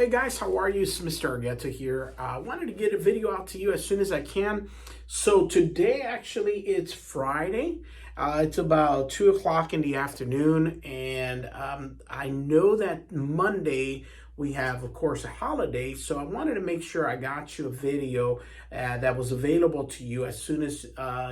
Hey guys, how are you? It's Mr. Argueta here. I wanted to get a video out to you as soon as I can. So today, actually, it's Friday. It's about 2 o'clock in the afternoon, and I know that Monday we have, of course, a holiday. So I wanted to make sure I got you a video that was available to you as soon as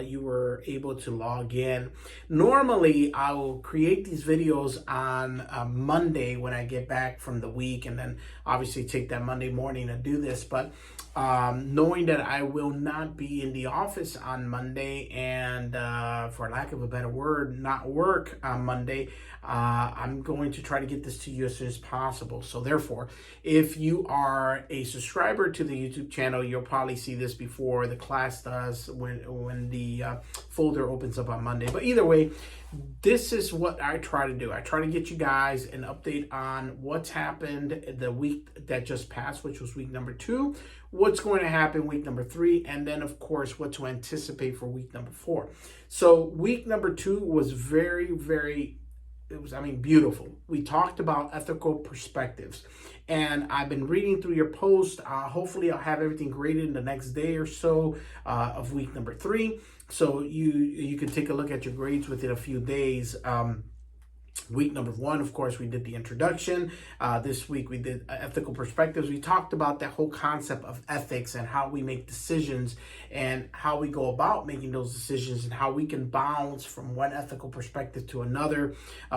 you were able to log in. Normally, I will create these videos on Monday when I get back from the week, and then obviously take that Monday morning to do this. But knowing that I will not be in the office on Monday and for lack of a better word, not work on Monday, I'm going to try to get this to you as soon as possible. So therefore, if you are a subscriber to the YouTube channel, you'll probably see this before the class does when the folder opens up on Monday. But either way, this is what I try to do. I try to get you guys an update on what's happened the week that just passed, which was week number 2, what's going to happen week number 3, and then of course what to anticipate for week number 4. So week number 2 was very, beautiful. We talked about ethical perspectives, and I've been reading through your post. Hopefully I'll have everything graded in the next day or so of week number 3. So you can take a look at your grades within a few days. Week number 1, of course, we did the introduction. This week we did ethical perspectives. We talked about that whole concept of ethics and how we make decisions and how we go about making those decisions and how we can bounce from one ethical perspective to another.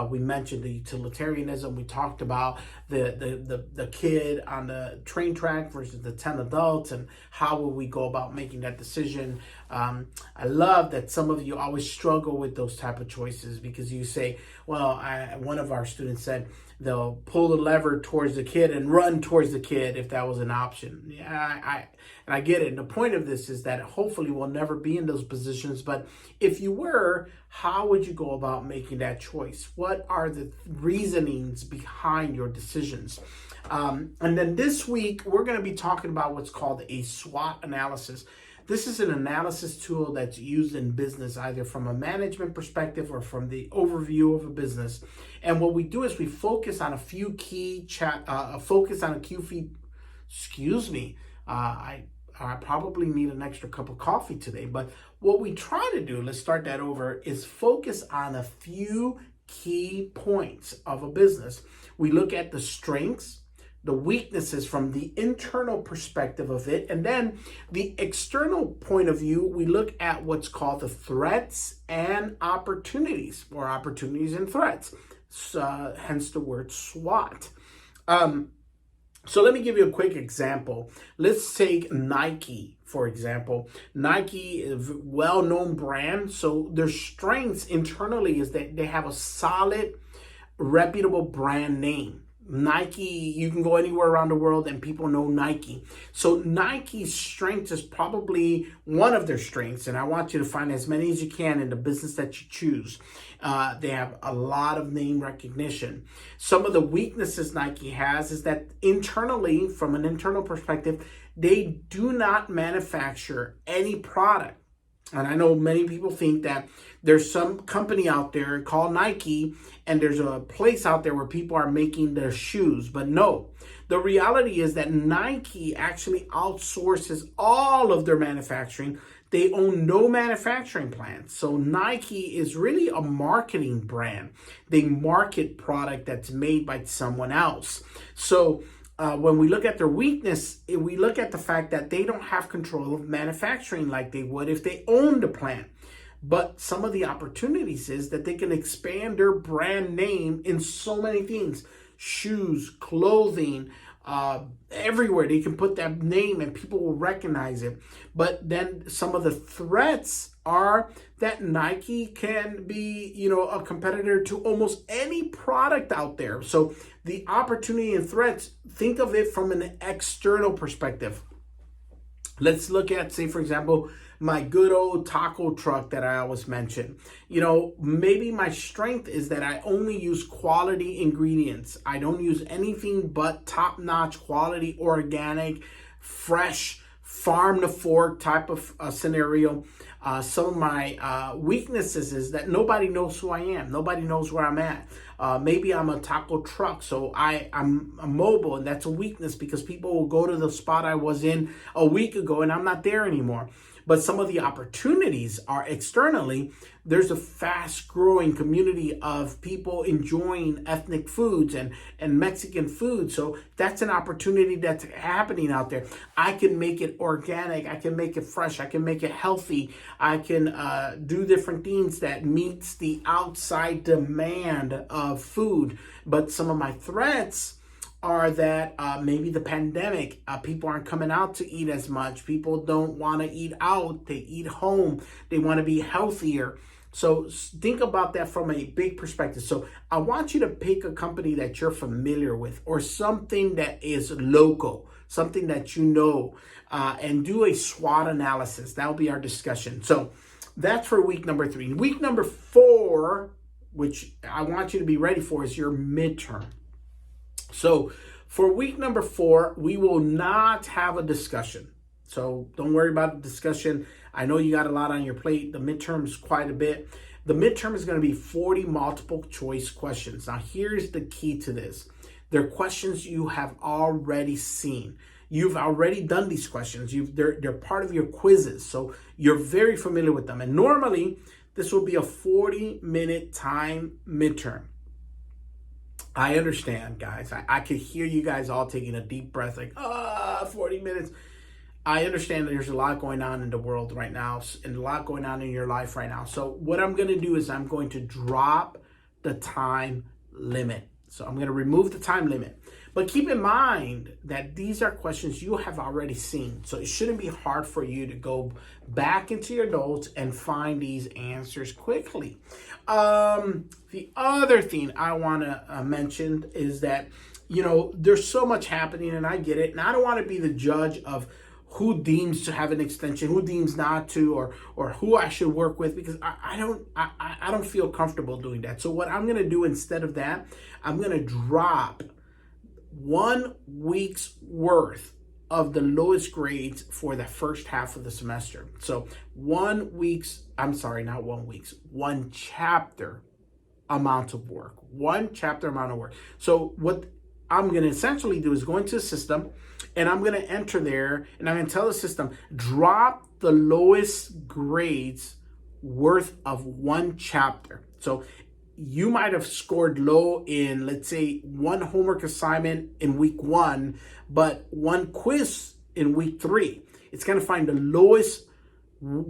We mentioned the utilitarianism. We talked about the kid on the train track versus the 10 adults and how will we go about making that decision. I love that some of you always struggle with those type of choices because you say, well, one of our students said they'll pull the lever towards the kid and run towards the kid if that was an option. Yeah, I get it. And the point of this is that hopefully we'll never be in those positions. But if you were, how would you go about making that choice? What are the reasonings behind your decisions? And then this week, we're going to be talking about what's called a SWOT analysis. This is an analysis tool that's used in business, either from a management perspective or from the overview of a business. And what we do is we focus on a few key I probably need an extra cup of coffee today. But what we try to do, let's start that over, is focus on a few key points of a business. We look at the strengths, the weaknesses from the internal perspective of it, and then the external point of view, we look at what's called the threats and opportunities, or opportunities and threats, hence the word SWOT. So let me give you a quick example. Let's take Nike, for example. Nike is a well-known brand, so their strengths internally is that they have a solid, reputable brand name. Nike, you can go anywhere around the world and people know Nike. So Nike's strength is probably one of their strengths, and I want you to find as many as you can in the business that you choose. They have a lot of name recognition. Some of the weaknesses Nike has is that internally, from an internal perspective, they do not manufacture any product. And I know many people think that there's some company out there called Nike and there's a place out there where people are making their shoes. But no, the reality is that Nike actually outsources all of their manufacturing. They own no manufacturing plants. So Nike is really a marketing brand. They market product that's made by someone else. So when we look at their weakness, we look at the fact that they don't have control of manufacturing like they would if they owned a plant. But some of the opportunities is that they can expand their brand name in so many things. Shoes, clothing, everywhere. They can put that name and people will recognize it. But then some of the threats are that Nike can be, a competitor to almost any product out there. So the opportunity and threats, think of it from an external perspective. Let's look at, say, for example, my good old taco truck that I always mention. Maybe my strength is that I only use quality ingredients. I don't use anything but top-notch quality, organic, fresh farm to fork type of scenario. Some of my weaknesses is that nobody knows who I am. Nobody knows where I'm at. Maybe I'm a taco truck, so I'm mobile, and that's a weakness because people will go to the spot I was in a week ago and I'm not there anymore. But some of the opportunities are externally. There's a fast growing community of people enjoying ethnic foods and Mexican food. So that's an opportunity that's happening out there. I can make it organic. I can make it fresh. I can make it healthy. I can do different things that meets the outside demand of food. But some of my threats are that maybe the pandemic, people aren't coming out to eat as much. People don't want to eat out. They eat home. They want to be healthier. So think about that from a big perspective. So I want you to pick a company that you're familiar with or something that is local, something that you know, and do a SWOT analysis. That'll be our discussion. So that's for week number 3. Week number 4, which I want you to be ready for, is your midterm. So for week number 4, we will not have a discussion. So don't worry about the discussion. I know you got a lot on your plate. The midterm is quite a bit. The midterm is going to be 40 multiple choice questions. Now, here's the key to this. They're questions you have already seen. You've already done these questions. They're part of your quizzes. So you're very familiar with them. And normally, this will be a 40-minute time midterm. I understand, guys. I could hear you guys all taking a deep breath like, 40 minutes. I understand that there's a lot going on in the world right now and a lot going on in your life right now. So what I'm going to do is I'm going to drop the time limit. So I'm going to remove the time limit. But keep in mind that these are questions you have already seen. So it shouldn't be hard for you to go back into your notes and find these answers quickly. The other thing I want to mention is that, there's so much happening and I get it. And I don't want to be the judge of who deems to have an extension, who deems not to, or who I should work with, because I don't feel comfortable doing that. So what I'm going to do instead of that, I'm going to drop 1 week's worth of the lowest grades for the first half of the semester. So 1 chapter amount of work. 1 chapter amount of work. So what I'm going to essentially do is go into the system and I'm going to enter there and I'm going to tell the system, drop the lowest grades worth of 1 chapter. So you might have scored low in, let's say, 1 homework assignment in week 1, but 1 quiz in week 3. It's going to find the lowest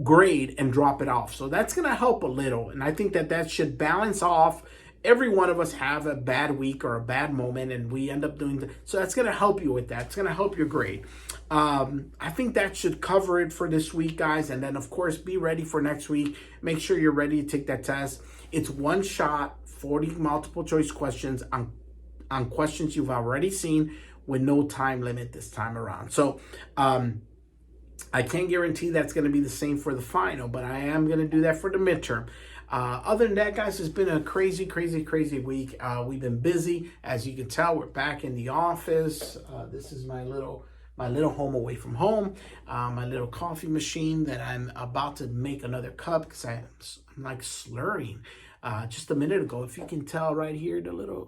grade and drop it off. So that's going to help a little. And I think that should balance off. Every one of us have a bad week or a bad moment, and we end up doing so that's going to help you with that. It's going to help your grade. I think that should cover it for this week, guys. And then, of course, be ready for next week. Make sure you're ready to take that test. It's 1 shot, 40 multiple choice questions on questions you've already seen with no time limit this time around. So I can't guarantee that's going to be the same for the final, but I am going to do that for the midterm. Other than that, guys, it's been a crazy week. We've been busy. As you can tell, we're back in the office. This is my little home away from home. My little coffee machine that I'm about to make another cup because I'm like slurring. Just a minute ago, if you can tell right here,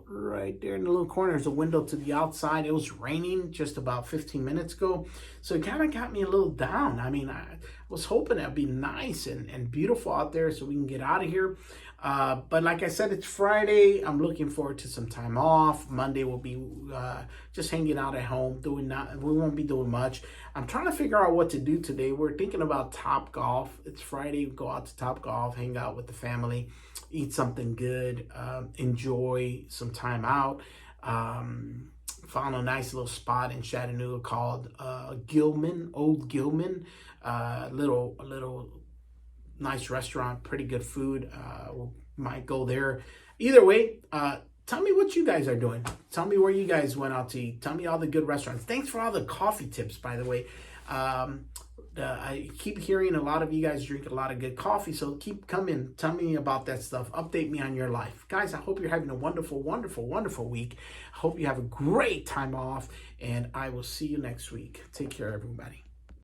right there in the little corner, there's a window to the outside. It was raining just about 15 minutes ago. So it kind of got me a little down. I mean, I was hoping it'd be nice and beautiful out there so we can get out of here. But like I said, it's Friday. I'm looking forward to some time off. Monday will be just hanging out at home. We won't be doing much. I'm trying to figure out what to do today. We're thinking about Top Golf. It's Friday. Go out to Top Golf, hang out with the family, eat something good, enjoy some time out. Found a nice little spot in Chattanooga called Old Gilman. Little nice restaurant, pretty good food. We might go there. Either way, tell me what you guys are doing. Tell me where you guys went out to eat. Tell me all the good restaurants. Thanks for all the coffee tips, by the way. I keep hearing a lot of you guys drink a lot of good coffee, so keep coming. Tell me about that stuff. Update me on your life. Guys, I hope you're having a wonderful week. I hope you have a great time off, and I will see you next week. Take care, everybody.